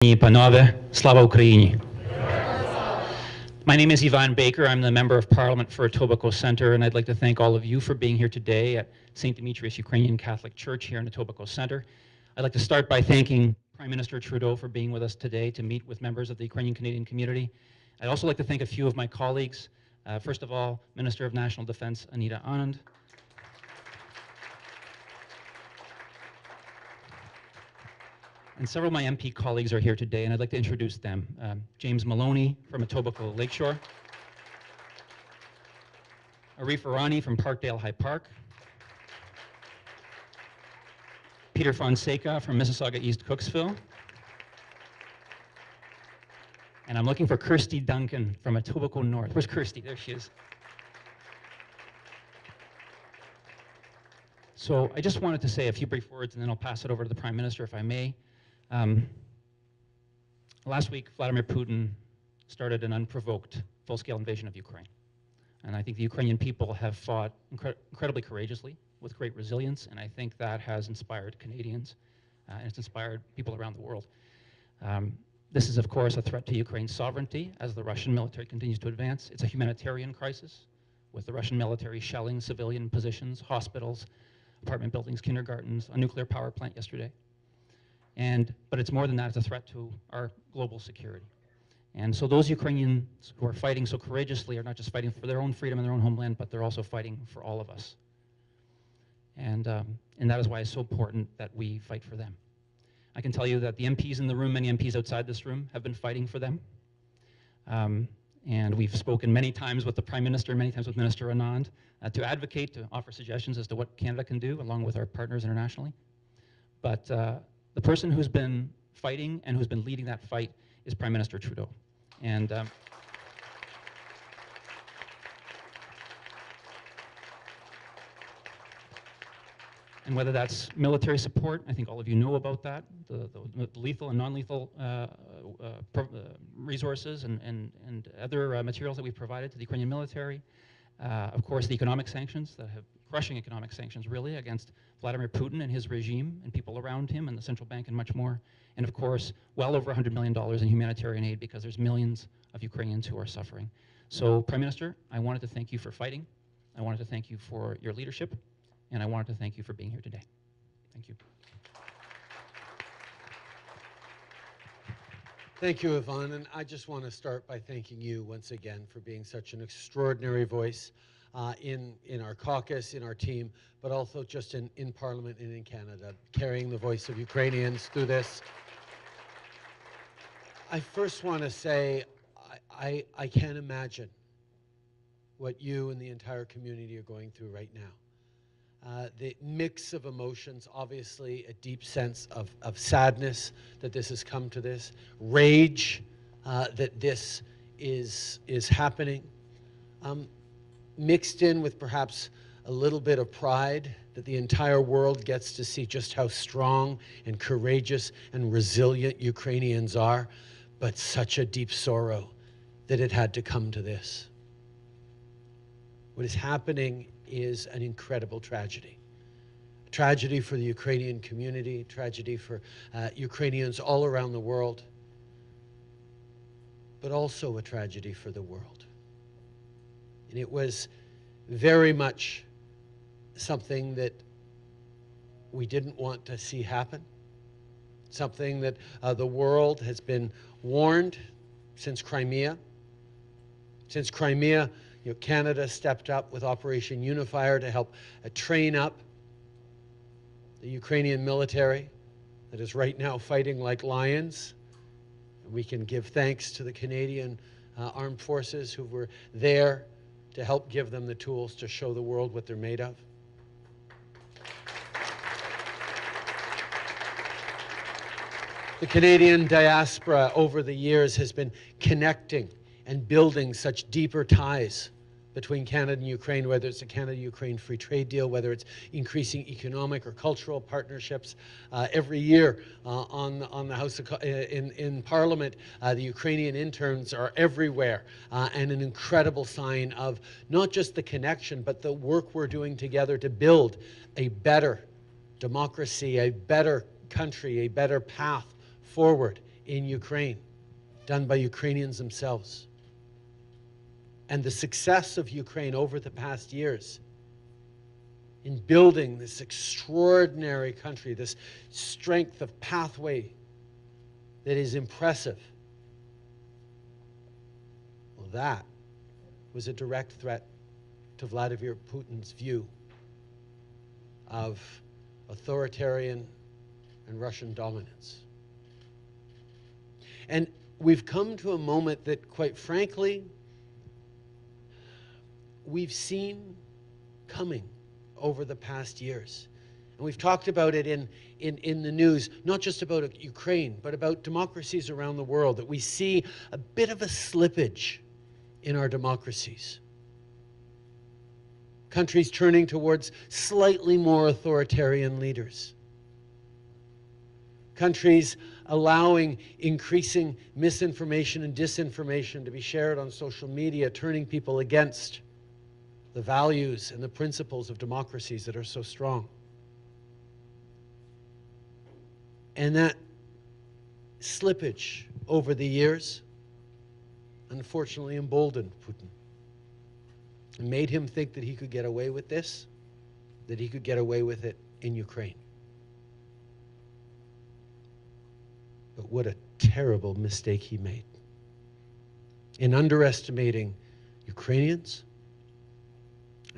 Panowie, Slava Ukraini. My name is Ivan Baker. I'm the Member of Parliament for Etobicoke Centre, and I'd like to thank all of you for being here today at St. Demetrius Ukrainian Catholic Church here in Etobicoke Centre. I'd like to start by thanking Prime Minister Trudeau for being with us today to meet with members of the Ukrainian Canadian community. I'd also like to thank a few of my colleagues. First of all, Minister of National Defence Anita Anand. And several of my MP colleagues are here today, and I'd like to introduce them. James Maloney from Etobicoke Lakeshore. Arif Irani from Parkdale High Park. Peter Fonseca from Mississauga East Cooksville. And I'm looking for Kirsty Duncan from Etobicoke North. Where's Kirsty? There she is. So I just wanted to say a few brief words, and then I'll pass it over to the Prime Minister, if I may. Last week, Vladimir Putin started an unprovoked full-scale invasion of Ukraine. And I think the Ukrainian people have fought incredibly courageously, with great resilience, and I think that has inspired Canadians, and it's inspired people around the world. This is, of course, a threat to Ukraine's sovereignty as the Russian military continues to advance. It's a humanitarian crisis, with the Russian military shelling civilian positions, hospitals, apartment buildings, kindergartens, a nuclear power plant yesterday. But it's more than that, it's a threat to our global security. And so those Ukrainians who are fighting so courageously are not just fighting for their own freedom in their own homeland, but they're also fighting for all of us. And that is why it's so important that we fight for them. I can tell you that the MPs in the room, many MPs outside this room, have been fighting for them. And we've spoken many times with the Prime Minister, many times with Minister Anand, to advocate, to offer suggestions as to what Canada can do, along with our partners internationally. But the person who's been fighting and who's been leading that fight is Prime Minister Trudeau. And whether that's military support, I think all of you know about that, the lethal and non-lethal resources and other materials that we've provided to the Ukrainian military. Of course, the economic sanctions that have crushing economic sanctions, really, against Vladimir Putin and his regime and people around him and the central bank and much more. And of course, well over $100 million in humanitarian aid because there's millions of Ukrainians who are suffering. So, Prime Minister, I wanted to thank you for fighting. I wanted to thank you for your leadership. And I wanted to thank you for being here today. Thank you. Thank you, Ivan. And I just want to start by thanking you once again for being such an extraordinary voice in our caucus, in our team, but also just in Parliament and in Canada, carrying the voice of Ukrainians through this. I first want to say I can't imagine what you and the entire community are going through right now. The mix of emotions, obviously a deep sense of sadness that this has come to this, rage that this is happening, mixed in with perhaps a little bit of pride that the entire world gets to see just how strong and courageous and resilient Ukrainians are, but such a deep sorrow that it had to come to this. What is happening is an incredible tragedy. A tragedy for the Ukrainian community, tragedy for Ukrainians all around the world, but also a tragedy for the world. And it was very much something that we didn't want to see happen, something that the world has been warned since Crimea. Since Crimea, Canada stepped up with Operation Unifier to help train up the Ukrainian military that is right now fighting like lions. And we can give thanks to the Canadian armed forces who were there to help give them the tools to show the world what they're made of. The Canadian diaspora over the years has been connecting and building such deeper ties between Canada and Ukraine, whether it's the Canada-Ukraine free trade deal, whether it's increasing economic or cultural partnerships. Every year on the House of, in Parliament, the Ukrainian interns are everywhere, and an incredible sign of not just the connection, but the work we're doing together to build a better democracy, a better country, a better path forward in Ukraine, done by Ukrainians themselves. And the success of Ukraine over the past years in building this extraordinary country, this strength of pathway that is impressive. Well, that was a direct threat to Vladimir Putin's view of authoritarian and Russian dominance. And we've come to a moment that, quite frankly, we've seen coming over the past years. And we've talked about it in the news, not just about Ukraine, but about democracies around the world, that we see a bit of a slippage in our democracies. Countries turning towards slightly more authoritarian leaders. Countries allowing increasing misinformation and disinformation to be shared on social media, turning people against the values and the principles of democracies that are so strong. And that slippage over the years unfortunately emboldened Putin and made him think that he could get away with this, that he could get away with it in Ukraine. But what a terrible mistake he made in underestimating Ukrainians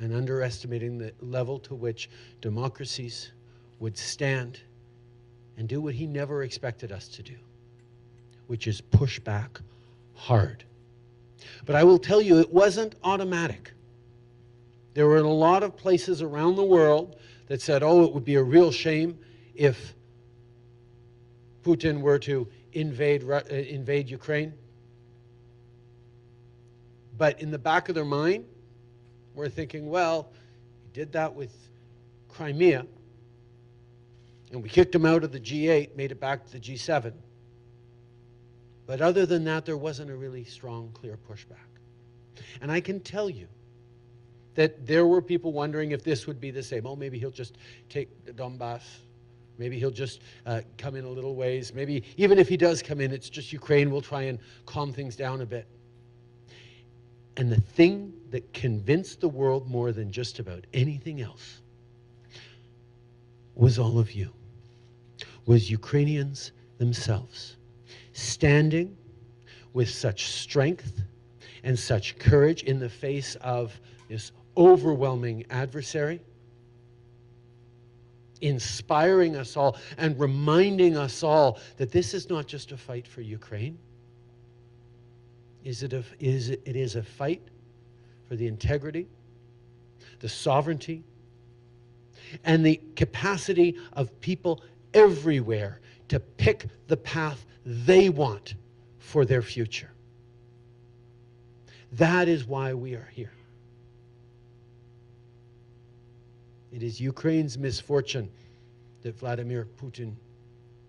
and underestimating the level to which democracies would stand and do what he never expected us to do, which is push back hard. But I will tell you, it wasn't automatic. There were a lot of places around the world that said, oh, it would be a real shame if Putin were to invade Ukraine. But in the back of their mind, we're thinking, well, he did that with Crimea, and we kicked him out of the G8, made it back to the G7. But other than that, there wasn't a really strong, clear pushback. And I can tell you that there were people wondering if this would be the same. Oh, maybe he'll just take the Donbass. Maybe he'll just come in a little ways. Maybe even if he does come in, it's just Ukraine. We'll try and calm things down a bit. And the thing that convinced the world more than just about anything else was all of you, was Ukrainians themselves, standing with such strength and such courage in the face of this overwhelming adversary, inspiring us all and reminding us all that this is not just a fight for Ukraine. It is a fight for the integrity, the sovereignty, and the capacity of people everywhere to pick the path they want for their future. That is why we are here. It is Ukraine's misfortune that Vladimir Putin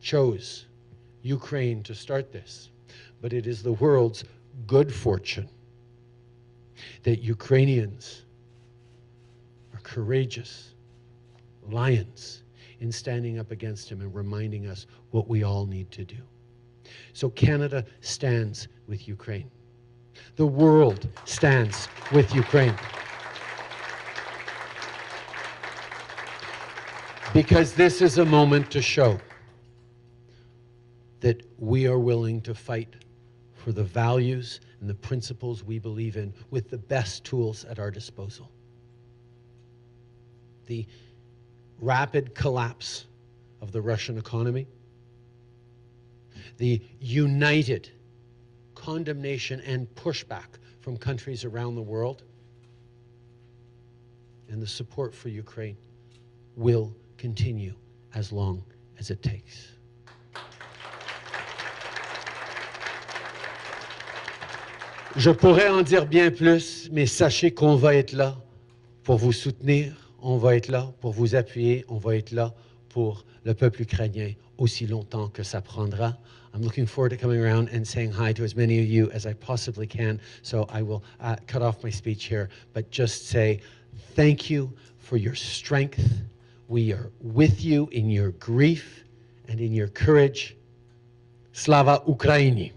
chose Ukraine to start this, but it is the world's good fortune that Ukrainians are courageous lions in standing up against him and reminding us what we all need to do. So Canada stands with Ukraine. The world stands with Ukraine. Because this is a moment to show that we are willing to fight for the values and the principles we believe in with the best tools at our disposal. The rapid collapse of the Russian economy, the united condemnation and pushback from countries around the world, and the support for Ukraine will continue as long as it takes. Je pourrais en dire bien plus, mais sachez qu'on va être là pour vous soutenir, on va être là pour vous appuyer, on va être là pour le peuple ukrainien aussi longtemps que ça prendra. I'm looking forward to coming around and saying hi to as many of you as I possibly can, so I will cut off my speech here, but just say thank you for your strength. We are with you in your grief and in your courage. Slava Ukraini!